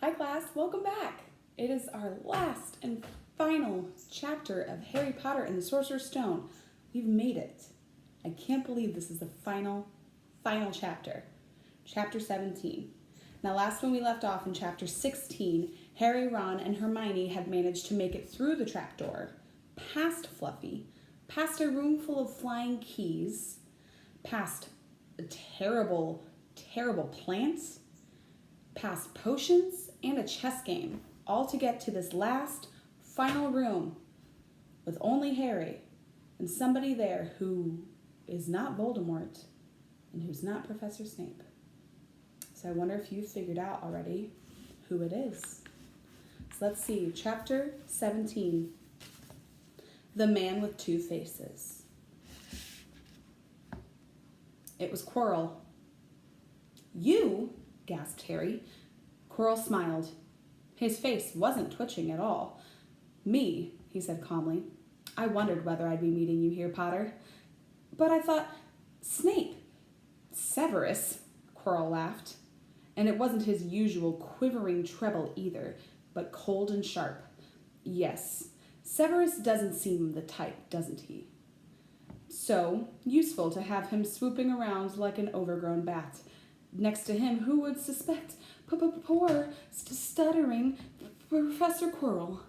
Hi class, welcome back. It is our last and final chapter of Harry Potter and the Sorcerer's Stone. We've made it. I can't believe this is the final chapter. Chapter 17. Now last when we left off in chapter 16, Harry, Ron, and Hermione had managed to make it through the trapdoor, past Fluffy, past a room full of flying keys, past terrible plants, past potions, and a chess game, all to get to this last, final room with only Harry and somebody there who is not Voldemort and who's not Professor Snape. So I wonder if you figured out already who it is. So let's see, chapter 17, The Man with Two Faces. It was Quirrell. "You?" gasped Harry. Quirrell smiled. His face wasn't twitching at all. "Me," he said calmly. "I wondered whether I'd be meeting you here, Potter. But I thought, Snape." "Severus," Quirrell laughed. And it wasn't his usual quivering treble either, but cold and sharp. "Yes, Severus doesn't seem the type, doesn't he? So useful to have him swooping around like an overgrown bat. Next to him, who would suspect poor, stuttering Professor Quirrell?"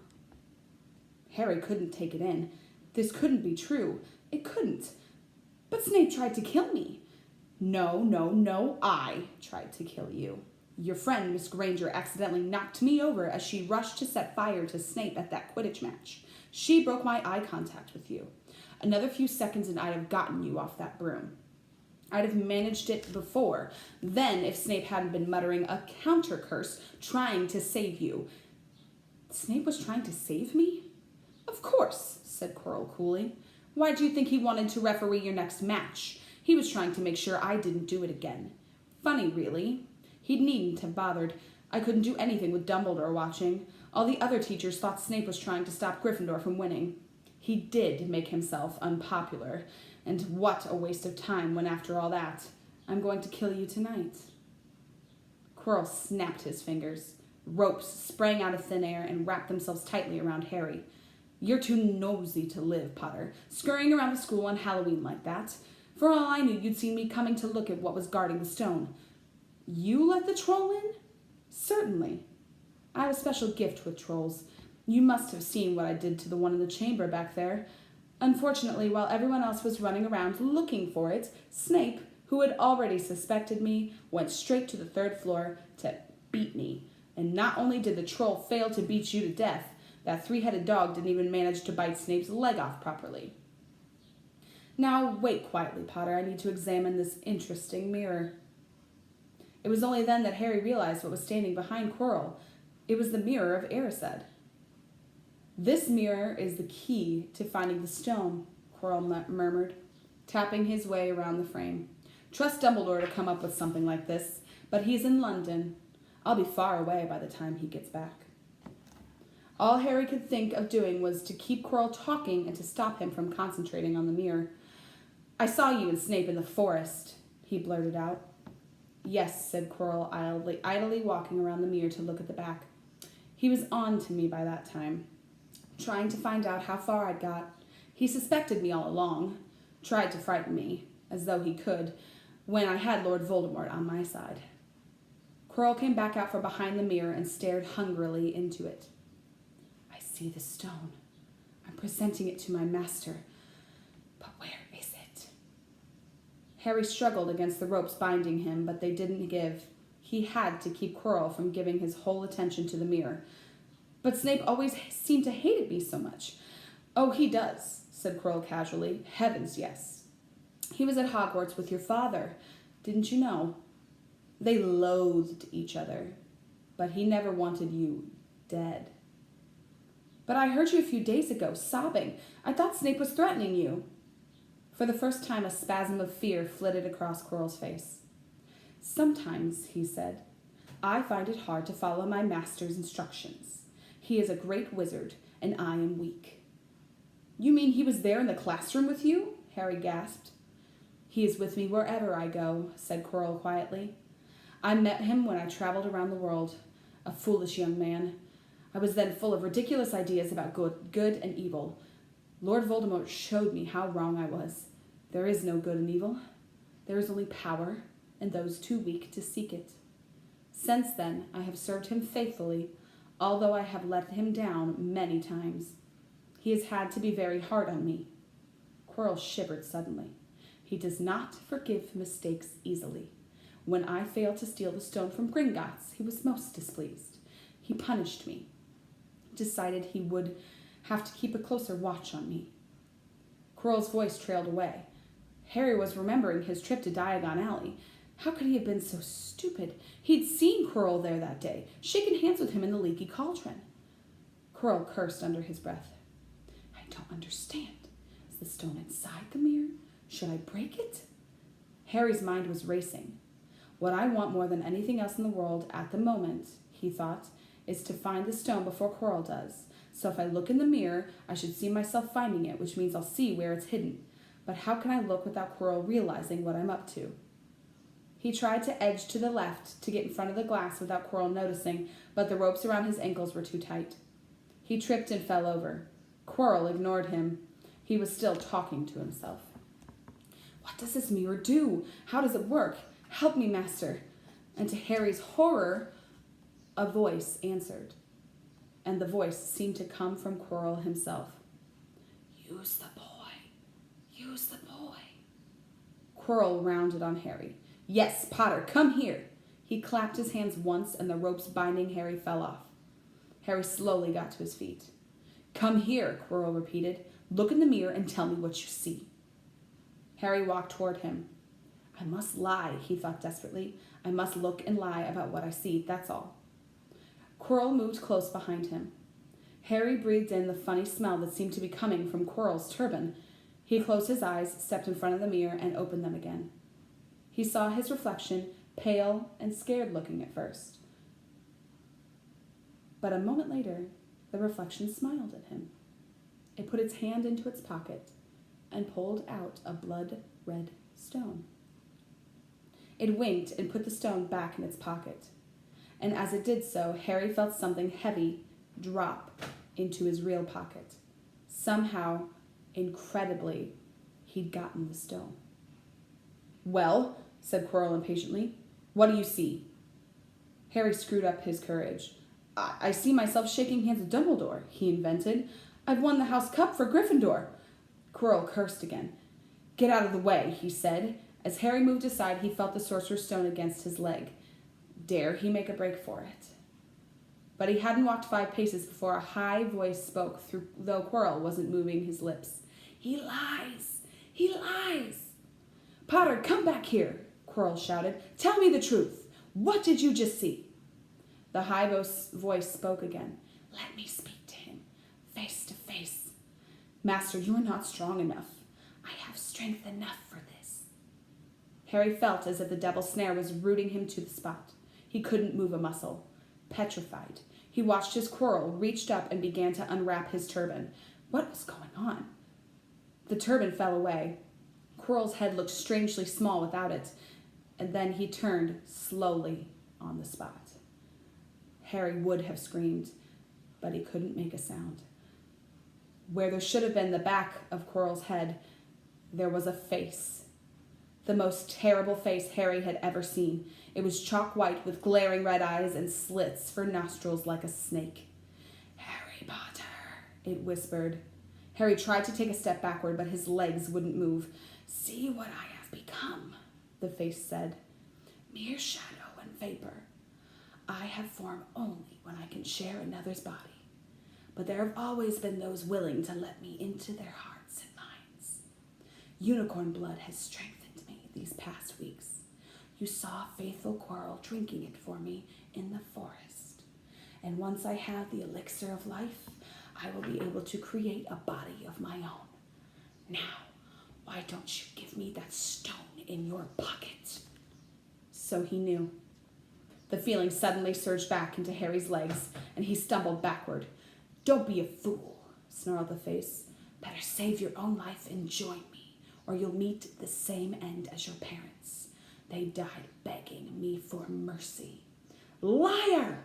Harry couldn't take it in. This couldn't be true. It couldn't. "But Snape tried to kill me." No, I tried to kill you. Your friend, Miss Granger, accidentally knocked me over as she rushed to set fire to Snape at that Quidditch match. She broke my eye contact with you. Another few seconds and I'd have gotten you off that broom. I'd have managed it before. Then, if Snape hadn't been muttering a counter curse, trying to save you." "Snape was trying to save me?" "Of course," said Quirrell coolly. "Why do you think he wanted to referee your next match? He was trying to make sure I didn't do it again. Funny, really. He needn't have bothered. I couldn't do anything with Dumbledore watching. All the other teachers thought Snape was trying to stop Gryffindor from winning. He did make himself unpopular. And what a waste of time when after all that, I'm going to kill you tonight." Quirrell snapped his fingers. Ropes sprang out of thin air and wrapped themselves tightly around Harry. "You're too nosy to live, Potter, scurrying around the school on Halloween like that. For all I knew, you'd seen me coming to look at what was guarding the stone." "You let the troll in?" "Certainly. I have a special gift with trolls. You must have seen what I did to the one in the chamber back there. Unfortunately, while everyone else was running around looking for it, Snape, who had already suspected me, went straight to the third floor to beat me. And not only did the troll fail to beat you to death, that three-headed dog didn't even manage to bite Snape's leg off properly." "Now, wait quietly, Potter. I need to examine this interesting mirror." It was only then that Harry realized what was standing behind Quirrell. It was the mirror of Erised. "This mirror is the key to finding the stone," Quirrell murmured, tapping his way around the frame. "Trust Dumbledore to come up with something like this, but he's in London. I'll be far away by the time he gets back." All Harry could think of doing was to keep Quirrell talking and to stop him from concentrating on the mirror. "I saw you and Snape in the forest," he blurted out. "Yes," said Quirrell, idly walking around the mirror to look at the back. "He was on to me by that time, trying to find out how far I'd got. He suspected me all along, tried to frighten me, as though he could, when I had Lord Voldemort on my side." Quirrell came back out from behind the mirror and stared hungrily into it. "I see the stone. I'm presenting it to my master. But where is it?" Harry struggled against the ropes binding him, but they didn't give. He had to keep Quirrell from giving his whole attention to the mirror. "But Snape always seemed to hate me so much." "Oh, he does," said Quirrell casually. "Heavens, yes. He was at Hogwarts with your father. Didn't you know? They loathed each other, but he never wanted you dead." "But I heard you a few days ago, sobbing. I thought Snape was threatening you." For the first time, a spasm of fear flitted across Quirrell's face. "Sometimes," he said, "I find it hard to follow my master's instructions. He is a great wizard, and I am weak." "You mean he was there in the classroom with you?" Harry gasped. "He is with me wherever I go," said Quirrell quietly. "I met him when I traveled around the world. A foolish young man. I was then full of ridiculous ideas about good and evil. Lord Voldemort showed me how wrong I was. There is no good and evil. There is only power, and those too weak to seek it. Since then, I have served him faithfully, although I have let him down many times. He has had to be very hard on me. Quirrell shivered suddenly. He does not forgive mistakes easily. When I failed to steal the stone from Gringotts, he was most displeased. He punished me, decided he would have to keep a closer watch on me. Quirrell's voice trailed away. Harry was remembering his trip to Diagon Alley. How could he have been so stupid? He'd seen Quirrell there that day, shaken hands with him in the leaky cauldron. Quirrell cursed under his breath. I don't understand. Is the stone inside the mirror? Should I break it? Harry's mind was racing. What I want more than anything else in the world at the moment, he thought, is to find the stone before Quirrell does. So if I look in the mirror, I should see myself finding it, which means I'll see where it's hidden. But how can I look without Quirrell realizing what I'm up to? He tried to edge to the left to get in front of the glass without Quirrell noticing, but the ropes around his ankles were too tight. He tripped and fell over. Quirrell ignored him. He was still talking to himself. What does this mirror do? How does it work? Help me, master. And to Harry's horror, a voice answered. And the voice seemed to come from Quirrell himself. Use the boy. Use the boy. Quirrell rounded on Harry. Yes, Potter, come here. He clapped his hands once and the ropes binding Harry fell off. Harry slowly got to his feet. Come here, Quirrell repeated. Look in the mirror and tell me what you see. Harry walked toward him. I must lie, he thought desperately. I must look and lie about what I see, that's all. Quirrell moved close behind him. Harry breathed in the funny smell that seemed to be coming from Quirrell's turban. He closed his eyes, stepped in front of the mirror, and opened them again. He saw his reflection, pale and scared-looking at first. But a moment later, the reflection smiled at him. It put its hand into its pocket and pulled out a blood-red stone. It winked and put the stone back in its pocket. And as it did so, Harry felt something heavy drop into his real pocket. Somehow, incredibly, he'd gotten the stone. Well, said Quirrell impatiently, what do you see? Harry screwed up his courage. I see myself shaking hands with Dumbledore, he invented. I've won the House Cup for Gryffindor. Quirrell cursed again. Get out of the way, he said. As Harry moved aside, he felt the Sorcerer's Stone against his leg. Dare he make a break for it? But he hadn't walked 5 paces before a high voice spoke, though Quirrell wasn't moving his lips. He lies! He lies! Potter, come back here, Quirrell shouted. Tell me the truth. What did you just see? The high voice spoke again. Let me speak to him, face to face. Master, you are not strong enough. I have strength enough for this. Harry felt as if the devil's snare was rooting him to the spot. He couldn't move a muscle. Petrified, he watched as Quirrell reached up and began to unwrap his turban. What was going on? The turban fell away. Quirrell's head looked strangely small without it, and then he turned slowly on the spot. Harry would have screamed, but he couldn't make a sound. Where there should have been the back of Quirrell's head, there was a face. The most terrible face Harry had ever seen. It was chalk white with glaring red eyes and slits for nostrils like a snake. Harry Potter, it whispered. Harry tried to take a step backward, but his legs wouldn't move. See what I have become, the face said. Mere shadow and vapor. I have form only when I can share another's body. But there have always been those willing to let me into their hearts and minds. Unicorn blood has strengthened me these past weeks. You saw faithful Quirrell drinking it for me in the forest. And once I have the elixir of life, I will be able to create a body of my own. Now, why don't you give me that stone in your pocket? So he knew. The feeling suddenly surged back into Harry's legs, and he stumbled backward. Don't be a fool, snarled the face. Better save your own life and join me, or you'll meet the same end as your parents. They died begging me for mercy. Liar!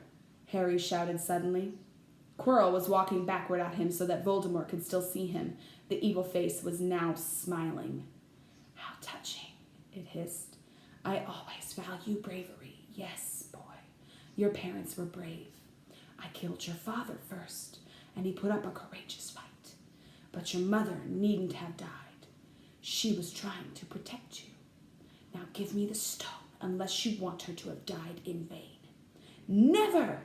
Harry shouted suddenly. Quirrell was walking backward at him so that Voldemort could still see him. The evil face was now smiling. "How touching," it hissed. "I always value bravery. Yes, boy. Your parents were brave. I killed your father first, and he put up a courageous fight. But your mother needn't have died. She was trying to protect you. Now give me the stone, unless you want her to have died in vain." "Never!"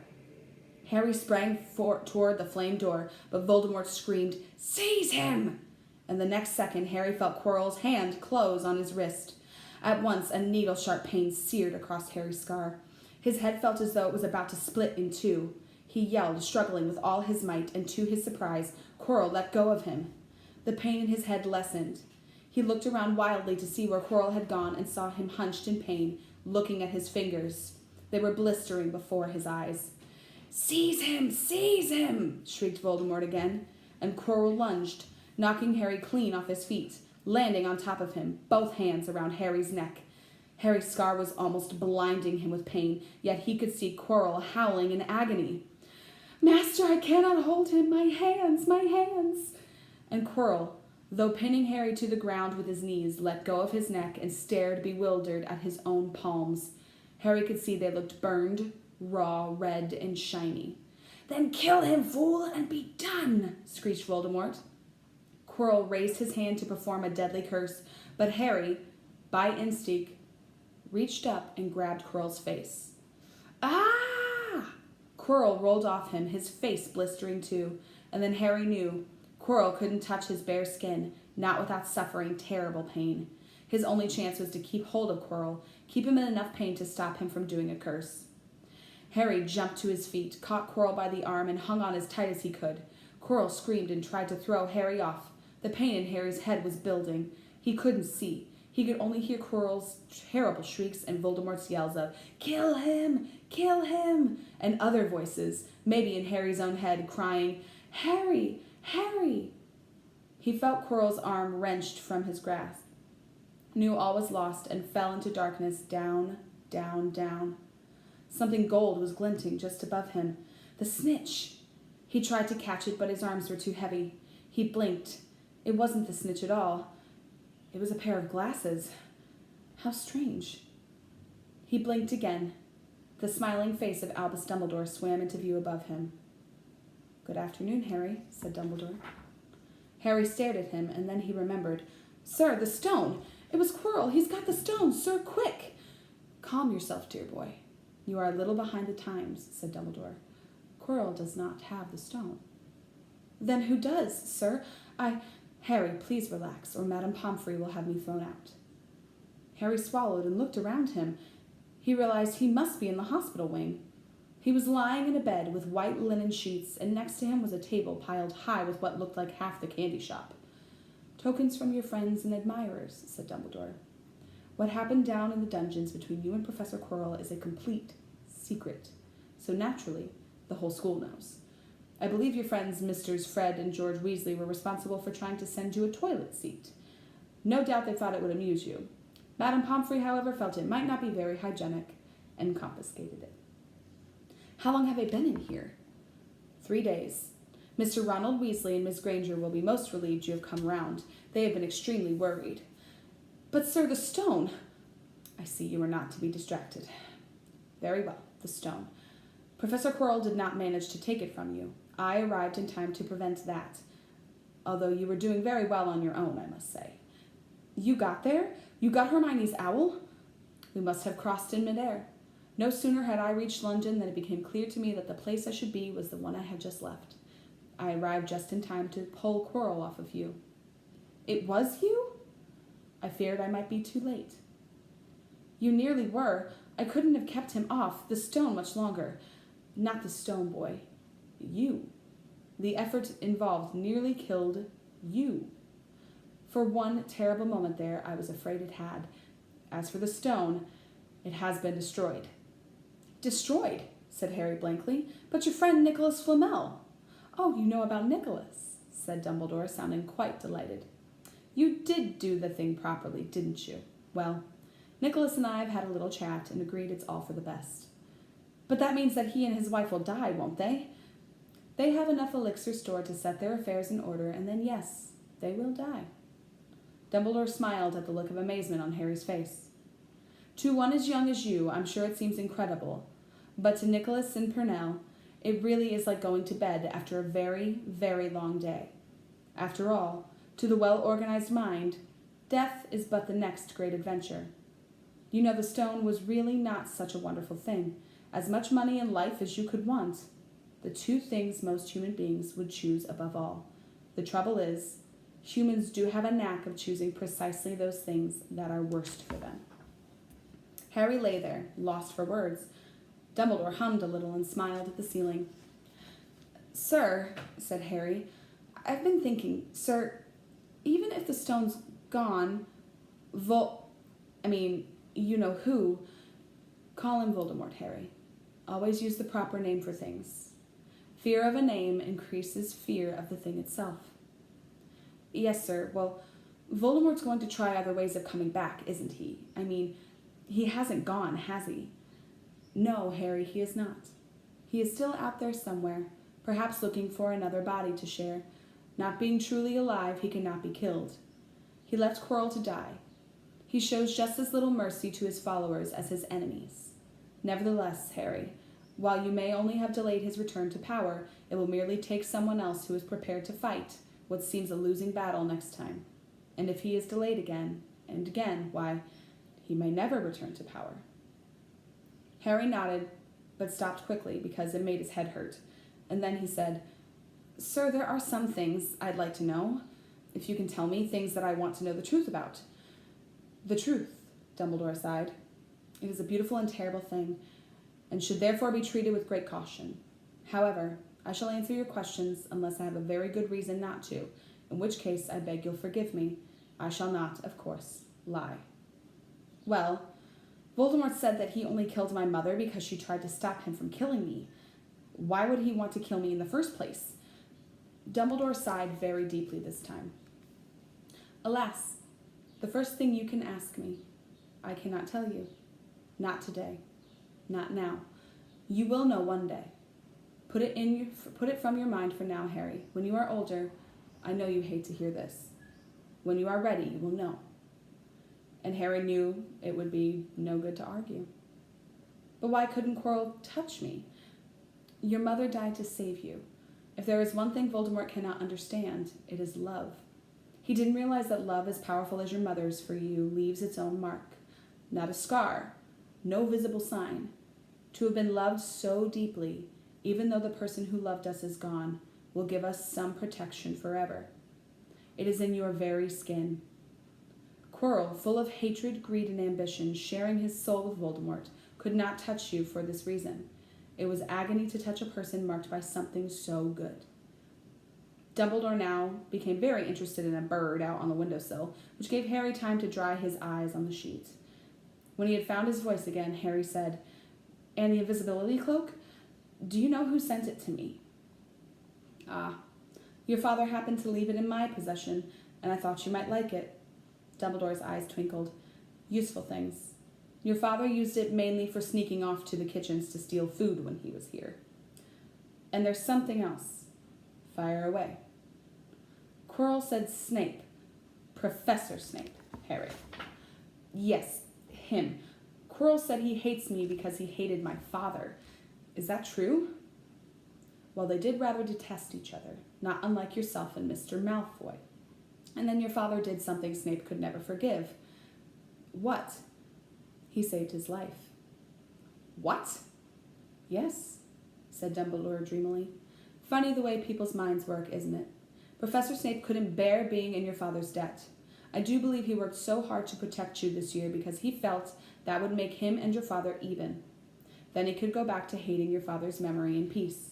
Harry sprang toward the flame door, but Voldemort screamed, "Seize him!" And the next second, Harry felt Quirrell's hand close on his wrist. At once, a needle-sharp pain seared across Harry's scar. His head felt as though it was about to split in two. He yelled, struggling with all his might, and to his surprise, Quirrell let go of him. The pain in his head lessened. He looked around wildly to see where Quirrell had gone and saw him hunched in pain, looking at his fingers. They were blistering before his eyes. "Seize him! Seize him!" shrieked Voldemort again, and Quirrell lunged, knocking Harry clean off his feet, landing on top of him, both hands around Harry's neck. Harry's scar was almost blinding him with pain, yet he could see Quirrell howling in agony. "Master, I cannot hold him! My hands! My hands!" And Quirrell, though pinning Harry to the ground with his knees, let go of his neck and stared bewildered at his own palms. Harry could see they looked burned, raw, red, and shiny. "Then kill him, fool, and be done!" screeched Voldemort. Quirrell raised his hand to perform a deadly curse, but Harry, by instinct, reached up and grabbed Quirrell's face. "Ah!" Quirrell rolled off him, his face blistering too, and then Harry knew Quirrell couldn't touch his bare skin, not without suffering terrible pain. His only chance was to keep hold of Quirrell, keep him in enough pain to stop him from doing a curse. Harry jumped to his feet, caught Quirrell by the arm, and hung on as tight as he could. Quirrell screamed and tried to throw Harry off. The pain in Harry's head was building. He couldn't see. He could only hear Quirrell's terrible shrieks and Voldemort's yells of, "Kill him! Kill him!" and other voices, maybe in Harry's own head, crying, "Harry! Harry!" He felt Quirrell's arm wrenched from his grasp, knew all was lost, and fell into darkness, down, down, down. Something gold was glinting just above him. The snitch! He tried to catch it, but his arms were too heavy. He blinked. It wasn't the snitch at all. It was a pair of glasses. How strange. He blinked again. The smiling face of Albus Dumbledore swam into view above him. "Good afternoon, Harry," said Dumbledore. Harry stared at him, and then he remembered. "Sir, the stone! It was Quirrell! He's got the stone! Sir, quick!" "Calm yourself, dear boy. You are a little behind the times," said Dumbledore. "Quirrell does not have the stone." "Then who does, sir? Harry, please relax, or Madame Pomfrey will have me thrown out." Harry swallowed and looked around him. He realized he must be in the hospital wing. He was lying in a bed with white linen sheets, and next to him was a table piled high with what looked like half the candy shop. "Tokens from your friends and admirers," said Dumbledore. "What happened down in the dungeons between you and Professor Quirrell is a complete secret, so naturally the whole school knows. I believe your friends Messrs. Fred and George Weasley were responsible for trying to send you a toilet seat. No doubt they thought it would amuse you. Madame Pomfrey, however, felt it might not be very hygienic and confiscated it." "How long have they been in here?" 3 days. Mr. Ronald Weasley and Miss Granger will be most relieved you have come round. They have been extremely worried." "But, sir, the stone—" "I see you are not to be distracted. Very well, the stone. Professor Quirrell did not manage to take it from you. I arrived in time to prevent that, although you were doing very well on your own, I must say." "You got there? You got Hermione's owl?" "We must have crossed in midair. No sooner had I reached London than it became clear to me that the place I should be was the one I had just left. I arrived just in time to pull Quirrell off of you." "It was you?" "I feared I might be too late." "You nearly were. I couldn't have kept him off the stone much longer. Not the stone, boy. You. The effort involved nearly killed you. For one terrible moment there, I was afraid it had. As for the stone, it has been destroyed." "Destroyed?" said Harry blankly. "But your friend Nicholas Flamel." "Oh, you know about Nicholas," said Dumbledore, sounding quite delighted. "You did do the thing properly, didn't you? Well, Nicholas and I have had a little chat and agreed it's all for the best." But that means that he and his wife will die, won't they? They have enough elixir stored to set their affairs in order, and then yes, they will die. Dumbledore smiled at the look of amazement on Harry's face. To one as young as you, I'm sure it seems incredible, but to Nicholas and Purnell, it really is like going to bed after a very, very long day. After all, to the well-organized mind, death is but the next great adventure. You know, the stone was really not such a wonderful thing. As much money and life as you could want. The two things most human beings would choose above all. The trouble is, humans do have a knack of choosing precisely those things that are worst for them. Harry lay there, lost for words. Dumbledore hummed a little and smiled at the ceiling. Sir, said Harry, I've been thinking, sir, even if the stone's gone, you know who. Call him Voldemort, Harry. Always use the proper name for things. Fear of a name increases fear of the thing itself. Yes, sir. Well, Voldemort's going to try other ways of coming back, isn't he? He hasn't gone, has he? No, Harry, he is not. He is still out there somewhere, perhaps looking for another body to share. Not being truly alive, he cannot be killed. He left Quirrell to die. He shows just as little mercy to his followers as his enemies. Nevertheless, Harry, while you may only have delayed his return to power, it will merely take someone else who is prepared to fight what seems a losing battle next time. And if he is delayed again and again, why, he may never return to power. Harry nodded, but stopped quickly because it made his head hurt. And then he said, Sir, there are some things I'd like to know. If you can tell me things that I want to know the truth about. The truth, Dumbledore sighed. It is a beautiful and terrible thing, and should therefore be treated with great caution. However, I shall answer your questions unless I have a very good reason not to, in which case I beg you'll forgive me. I shall not, of course, lie. Well, Voldemort said that he only killed my mother because she tried to stop him from killing me. Why would he want to kill me in the first place? Dumbledore sighed very deeply this time. Alas, the first thing you can ask me, I cannot tell you. Not today. Not now. You will know one day. Put it from your mind for now, Harry. When you are older, I know you hate to hear this. When you are ready, you will know. And Harry knew it would be no good to argue. But why couldn't Quirrell touch me? Your mother died to save you. If there is one thing Voldemort cannot understand, it is love. He didn't realize that love as powerful as your mother's for you leaves its own mark. Not a scar, no visible sign. To have been loved so deeply, even though the person who loved us is gone, will give us some protection forever. It is in your very skin. Quirrell, full of hatred, greed, and ambition, sharing his soul with Voldemort, could not touch you for this reason. It was agony to touch a person marked by something so good. Dumbledore now became very interested in a bird out on the windowsill, which gave Harry time to dry his eyes on the sheet. When he had found his voice again, Harry said, And the invisibility cloak? Do you know who sent it to me? Ah, your father happened to leave it in my possession, and I thought you might like it. Dumbledore's eyes twinkled. Useful things. Your father used it mainly for sneaking off to the kitchens to steal food when he was here. And there's something else. Fire away. Quirrell said Snape. Professor Snape, Harry. Yes, him. Quirrell said he hates me because he hated my father. Is that true? Well, they did rather detest each other, not unlike yourself and Mr. Malfoy. And then your father did something Snape could never forgive. What? He saved his life. What? Yes, said Dumbledore dreamily. Funny the way people's minds work, isn't it? Professor Snape couldn't bear being in your father's debt. I do believe he worked so hard to protect you this year because he felt that would make him and your father even. Then he could go back to hating your father's memory in peace.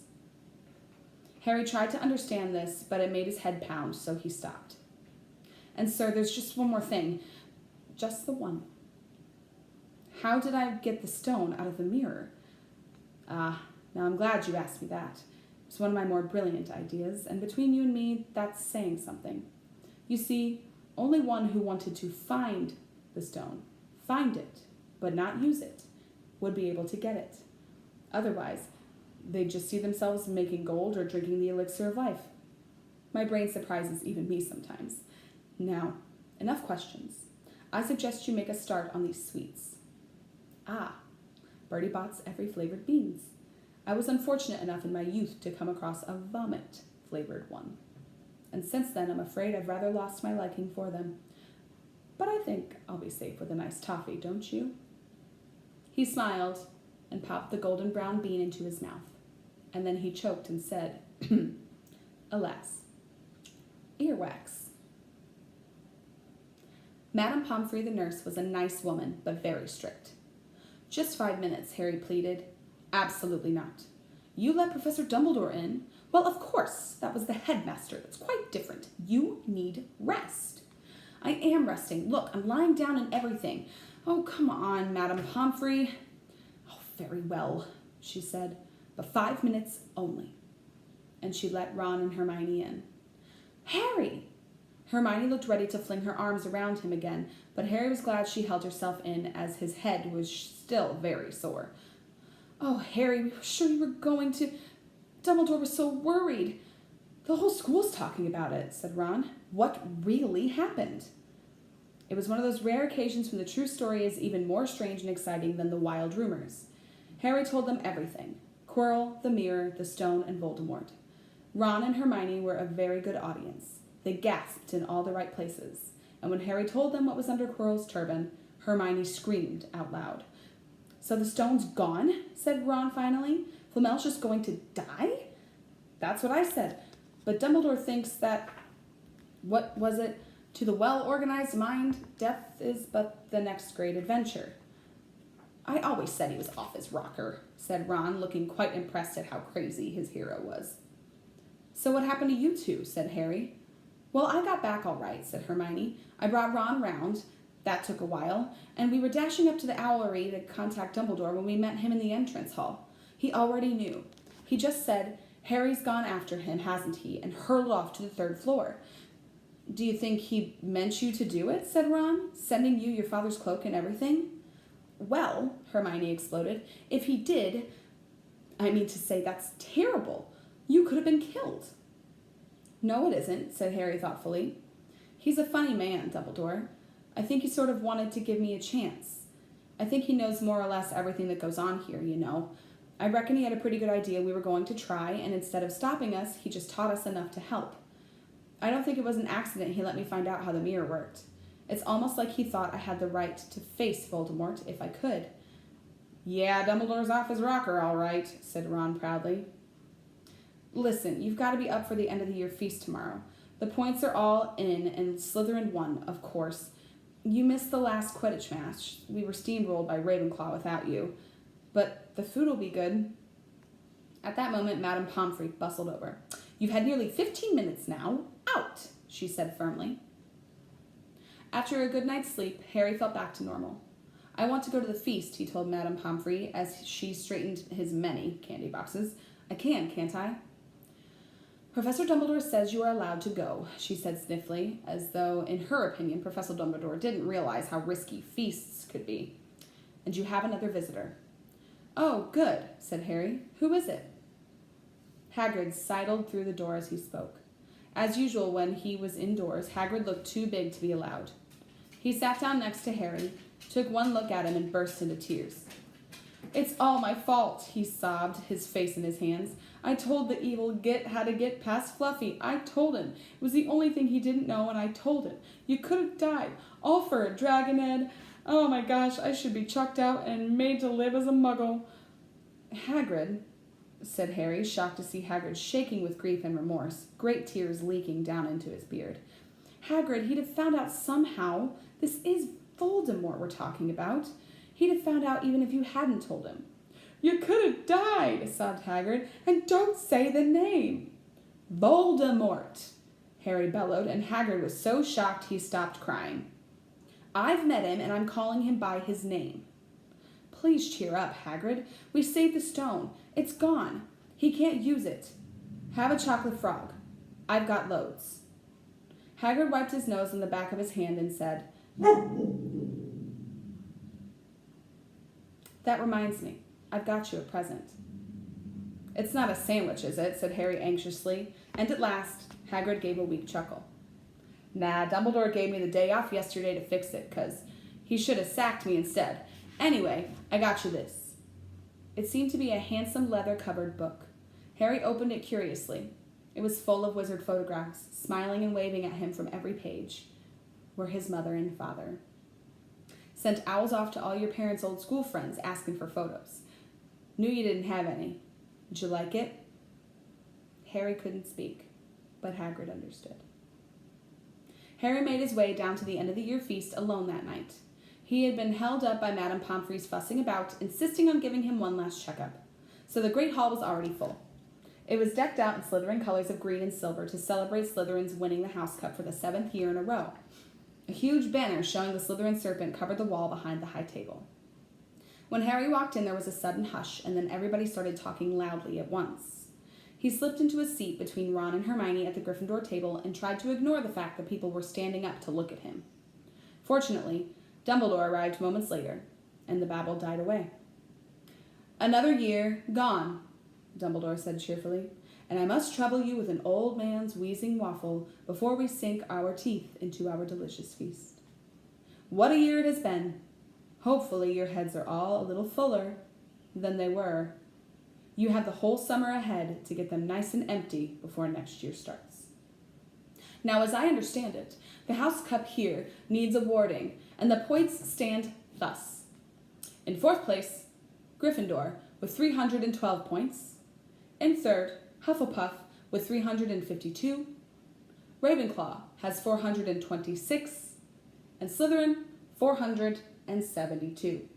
Harry tried to understand this, but it made his head pound, so he stopped. And sir, there's just one more thing. Just the one. How did I get the stone out of the mirror? Now I'm glad you asked me that. It's one of my more brilliant ideas, and between you and me, that's saying something. You see, only one who wanted to find the stone, find it, but not use it, would be able to get it. Otherwise, they'd just see themselves making gold or drinking the elixir of life. My brain surprises even me sometimes. Now, enough questions. I suggest you make a start on these sweets. Ah, Bertie Bott's every flavored beans. I was unfortunate enough in my youth to come across a vomit-flavored one. And since then, I'm afraid I've rather lost my liking for them. But I think I'll be safe with a nice toffee, don't you? He smiled and popped the golden brown bean into his mouth. And then he choked and said, alas, earwax. Madame Pomfrey, the nurse, was a nice woman, but very strict. Just 5 minutes, Harry pleaded. Absolutely not. You let Professor Dumbledore in? Well, of course, that was the headmaster. It's quite different. You need rest. I am resting. Look, I'm lying down and everything. Oh, come on, Madame Pomfrey. Oh, very well, she said, but 5 minutes only. And she let Ron and Hermione in. Harry! Hermione looked ready to fling her arms around him again, but Harry was glad she held herself in as his head was still very sore. Oh, Harry, we were sure you were going to... Dumbledore was so worried. The whole school's talking about it, said Ron. What really happened? It was one of those rare occasions when the true story is even more strange and exciting than the wild rumors. Harry told them everything. Quirrell, the mirror, the stone, and Voldemort. Ron and Hermione were a very good audience. They gasped in all the right places. And when Harry told them what was under Quirrell's turban, Hermione screamed out loud. So the stone's gone, said Ron finally. Flamel's just going to die? That's what I said. But Dumbledore thinks that, what was it? To the well-organized mind, death is but the next great adventure. I always said he was off his rocker, said Ron, looking quite impressed at how crazy his hero was. So what happened to you two? Said Harry. Well, I got back all right, said Hermione. I brought Ron round. That took a while, and we were dashing up to the owlery to contact Dumbledore when we met him in the entrance hall. He already knew. He just said, Harry's gone after him, hasn't he, and hurled off to the 3rd floor. Do you think he meant you to do it, said Ron, sending you your father's cloak and everything? Well, Hermione exploded, if he did, I mean to say that's terrible. You could have been killed. No, it isn't, said Harry thoughtfully. He's a funny man, Dumbledore. I think he sort of wanted to give me a chance. I think he knows more or less everything that goes on here, you know. I reckon he had a pretty good idea we were going to try, and instead of stopping us, he just taught us enough to help. I don't think it was an accident he let me find out how the mirror worked. It's almost like he thought I had the right to face Voldemort if I could. Yeah, Dumbledore's off his rocker, all right, said Ron proudly. Listen, you've got to be up for the end of the year feast tomorrow. The points are all in, and Slytherin won, of course. You missed the last Quidditch match. We were steamrolled by Ravenclaw without you. But the food will be good. At that moment, Madame Pomfrey bustled over. You've had nearly 15 minutes now. Out, she said firmly. After a good night's sleep, Harry felt back to normal. I want to go to the feast, he told Madame Pomfrey as she straightened his many candy boxes. I can, can't I? Professor Dumbledore says you are allowed to go, she said sniffly, as though, in her opinion, Professor Dumbledore didn't realize how risky feasts could be. And you have another visitor. Oh, good, said Harry. Who is it? Hagrid sidled through the door as he spoke. As usual, when he was indoors, Hagrid looked too big to be allowed. He sat down next to Harry, took one look at him, and burst into tears. It's all my fault, he sobbed, his face in his hands. I told the evil git how to get past Fluffy. I told him. It was the only thing he didn't know, and I told him. You could have died. All for a dragon egg. Oh my gosh, I should be chucked out and made to live as a muggle. Hagrid, said Harry, shocked to see Hagrid shaking with grief and remorse, great tears leaking down into his beard. Hagrid, he'd have found out somehow. This is Voldemort we're talking about. He'd have found out even if you hadn't told him. You could have died, sobbed Hagrid, and don't say the name. Voldemort, Harry bellowed, and Hagrid was so shocked he stopped crying. I've met him, and I'm calling him by his name. Please cheer up, Hagrid. We saved the stone. It's gone. He can't use it. Have a chocolate frog. I've got loads. Hagrid wiped his nose on the back of his hand and said, That reminds me. I've got you a present." "It's not a sandwich, is it?" said Harry anxiously, and at last Hagrid gave a weak chuckle. "Nah, Dumbledore gave me the day off yesterday to fix it, 'cause he should have sacked me instead. Anyway, I got you this." It seemed to be a handsome leather-covered book. Harry opened it curiously. It was full of wizard photographs, smiling and waving at him from every page. Were his mother and father. "Sent owls off to all your parents' old school friends asking for photos. Knew you didn't have any. Did you like it?" Harry couldn't speak, but Hagrid understood. Harry made his way down to the end-of-the-year feast alone that night. He had been held up by Madame Pomfrey's fussing about, insisting on giving him one last checkup. So the great hall was already full. It was decked out in Slytherin colors of green and silver to celebrate Slytherin's winning the House Cup for the 7th year in a row. A huge banner showing the Slytherin serpent covered the wall behind the high table. When Harry walked in, there was a sudden hush, and then everybody started talking loudly at once. He slipped into a seat between Ron and Hermione at the Gryffindor table and tried to ignore the fact that people were standing up to look at him. Fortunately, Dumbledore arrived moments later, and the babble died away. "Another year gone," Dumbledore said cheerfully, "and I must trouble you with an old man's wheezing waffle before we sink our teeth into our delicious feast. What a year it has been! Hopefully your heads are all a little fuller than they were. You have the whole summer ahead to get them nice and empty before next year starts. Now, as I understand it, the House Cup here needs awarding, and the points stand thus. In 4th place, Gryffindor with 312 points. In 3rd, Hufflepuff with 352. Ravenclaw has 426. And Slytherin, 472.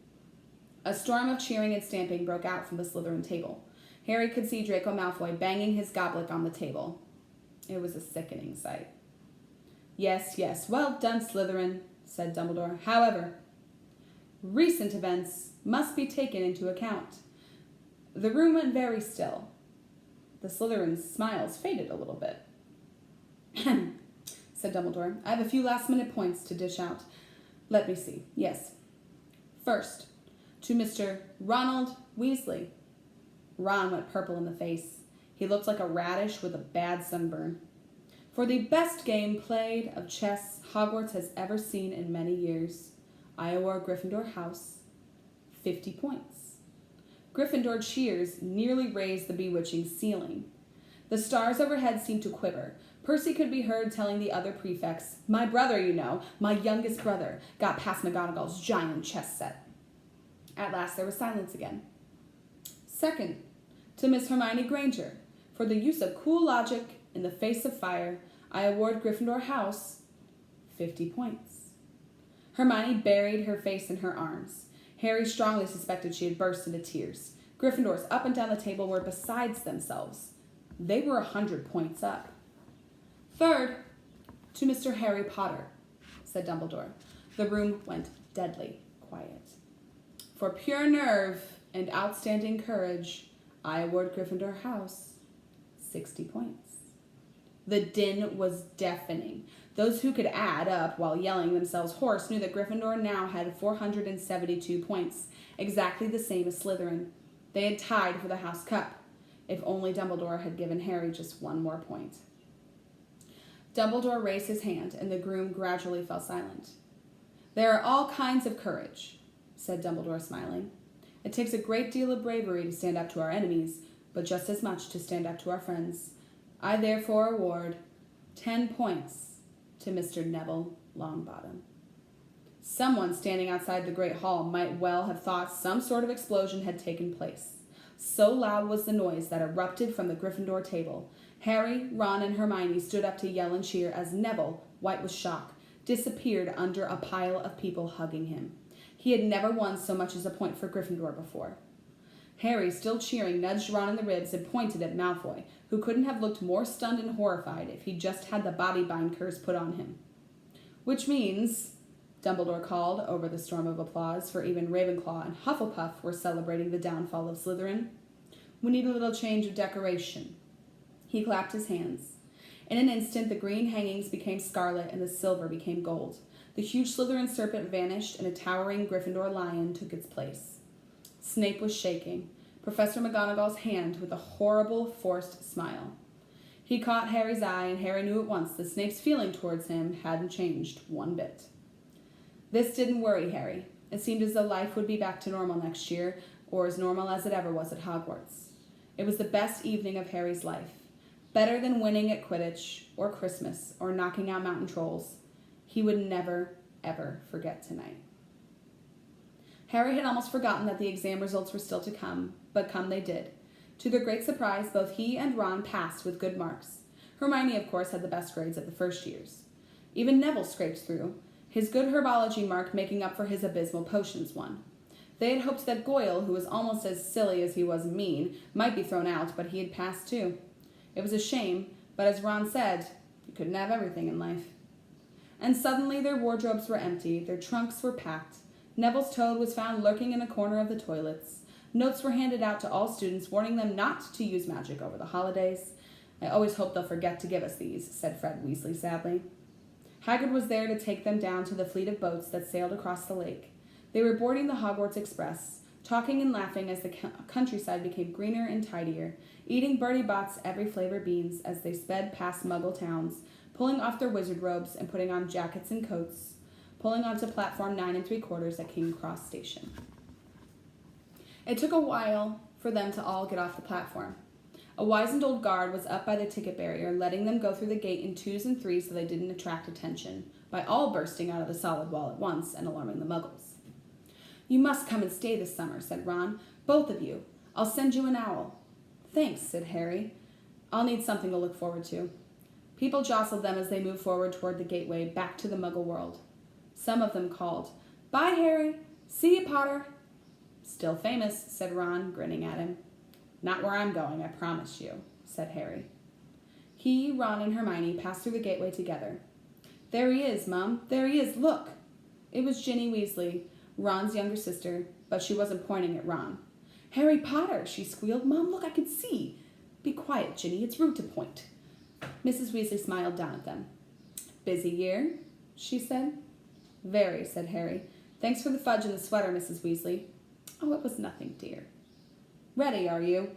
A storm of cheering and stamping broke out from the Slytherin table. Harry could see Draco Malfoy banging his goblet on the table. It was a sickening sight. "Yes, yes, well done, Slytherin," said Dumbledore. "However, recent events must be taken into account." The room went very still. The Slytherin's smiles faded a little bit. "Ahem," said Dumbledore. "I have a few last-minute points to dish out. Let me see. Yes. First, to Mr. Ronald Weasley." Ron went purple in the face. He looked like a radish with a bad sunburn. "For the best game played of chess Hogwarts has ever seen in many years, I award Gryffindor House 50 points." Gryffindor cheers nearly raised the bewitching ceiling. The stars overhead seemed to quiver. Percy could be heard telling the other prefects, "My brother, you know, my youngest brother, got past McGonagall's giant chess set." At last there was silence again. Second, to Miss Hermione Granger, for the use of cool logic in the face of fire, I award Gryffindor House 50 points. Hermione buried her face in her arms. Harry strongly suspected she had burst into tears. Gryffindors up and down the table were besides themselves. They were 100 points up. Third, to Mr. Harry Potter, said Dumbledore. The room went deadly quiet. For pure nerve and outstanding courage, I award Gryffindor House 60 points. The din was deafening. Those who could add up while yelling themselves hoarse knew that Gryffindor now had 472 points, exactly the same as Slytherin. They had tied for the House Cup, if only Dumbledore had given Harry just one more point. Dumbledore raised his hand, and the groom gradually fell silent. There are all kinds of courage, said Dumbledore, smiling. It takes a great deal of bravery to stand up to our enemies, but just as much to stand up to our friends. I therefore award 10 points to Mr. Neville Longbottom. Someone standing outside the great hall might well have thought some sort of explosion had taken place. So loud was the noise that erupted from the Gryffindor table. Harry, Ron, and Hermione stood up to yell and cheer as Neville, white with shock, disappeared under a pile of people hugging him. He had never won so much as a point for Gryffindor before. Harry, still cheering, nudged Ron in the ribs and pointed at Malfoy, who couldn't have looked more stunned and horrified if he'd just had the body bind curse put on him. Which means, Dumbledore called over the storm of applause, for even Ravenclaw and Hufflepuff were celebrating the downfall of Slytherin. We need a little change of decoration. He clapped his hands. In an instant, the green hangings became scarlet and the silver became gold. The huge Slytherin serpent vanished and a towering Gryffindor lion took its place. Snape was shaking, Professor McGonagall's hand with a horrible, forced smile. He caught Harry's eye, and Harry knew at once that Snape's feeling towards him hadn't changed one bit. This didn't worry Harry. It seemed as though life would be back to normal next year, or as normal as it ever was at Hogwarts. It was the best evening of Harry's life. Better than winning at Quidditch, or Christmas, or knocking out mountain trolls. He would never, ever forget tonight. Harry had almost forgotten that the exam results were still to come, but come they did. To their great surprise, both he and Ron passed with good marks. Hermione, of course, had the best grades at the first years. Even Neville scraped through, his good herbology mark making up for his abysmal potions one. They had hoped that Goyle, who was almost as silly as he was mean, might be thrown out, but he had passed too. It was a shame, but as Ron said, you couldn't have everything in life. And suddenly their wardrobes were empty, their trunks were packed. Neville's toad was found lurking in a corner of the toilets. Notes were handed out to all students warning them not to use magic over the holidays. I always hope they'll forget to give us these, said Fred Weasley sadly. Hagrid was there to take them down to the fleet of boats that sailed across the lake. They were boarding the Hogwarts Express, talking and laughing as the countryside became greener and tidier, eating Bertie Bott's every flavor beans as they sped past Muggle towns, pulling off their wizard robes and putting on jackets and coats, pulling onto platform 9 3/4 at King Cross Station. It took a while for them to all get off the platform. A wizened old guard was up by the ticket barrier, letting them go through the gate in 2s and 3s so they didn't attract attention, by all bursting out of the solid wall at once and alarming the Muggles. You must come and stay this summer, said Ron. Both of you. I'll send you an owl. Thanks, said Harry. I'll need something to look forward to. People jostled them as they moved forward toward the gateway, back to the Muggle world. Some of them called, Bye, Harry. See you, Potter. Still famous, said Ron, grinning at him. Not where I'm going, I promise you, said Harry. He, Ron, and Hermione passed through the gateway together. There he is, Mum. There he is, look. It was Ginny Weasley, Ron's younger sister, but she wasn't pointing at Ron. Harry Potter, she squealed. Mom, look, I can see. Be quiet, Ginny. It's rude to point. Mrs. Weasley smiled down at them. Busy year, she said. Very, said Harry. Thanks for the fudge and the sweater, Mrs. Weasley. Oh, it was nothing, dear. Ready, are you?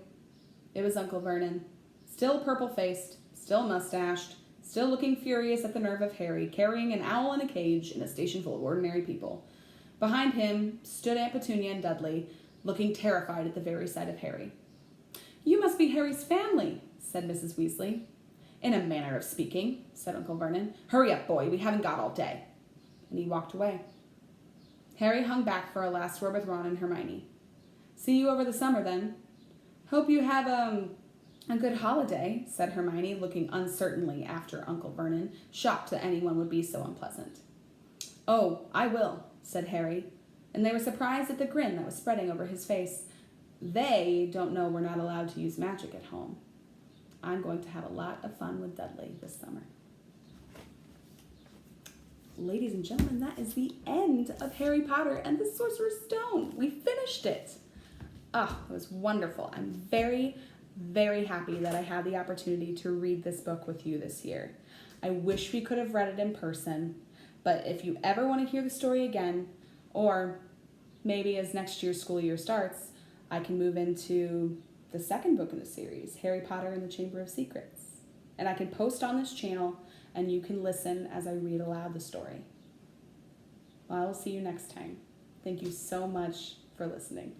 It was Uncle Vernon. Still purple-faced, still mustached, still looking furious at the nerve of Harry, carrying an owl in a cage in a station full of ordinary people. Behind him stood Aunt Petunia and Dudley, looking terrified at the very sight of Harry. You must be Harry's family, said Mrs. Weasley. In a manner of speaking, said Uncle Vernon. Hurry up, boy, we haven't got all day. And he walked away. Harry hung back for a last word with Ron and Hermione. See you over the summer, then. Hope you have, a good holiday, said Hermione, looking uncertainly after Uncle Vernon, shocked that anyone would be so unpleasant. Oh, I will, said Harry, and they were surprised at the grin that was spreading over his face. They don't know we're not allowed to use magic at home. I'm going to have a lot of fun with Dudley this summer. Ladies and gentlemen, that is the end of Harry Potter and the Sorcerer's Stone. We finished it. Oh, it was wonderful. I'm very, very happy that I had the opportunity to read this book with you this year. I wish we could have read it in person, but if you ever want to hear the story again, or maybe as next year's school year starts, I can move into the second book in the series, Harry Potter and the Chamber of Secrets. And I can post on this channel, and you can listen as I read aloud the story. Well, I will see you next time. Thank you so much for listening.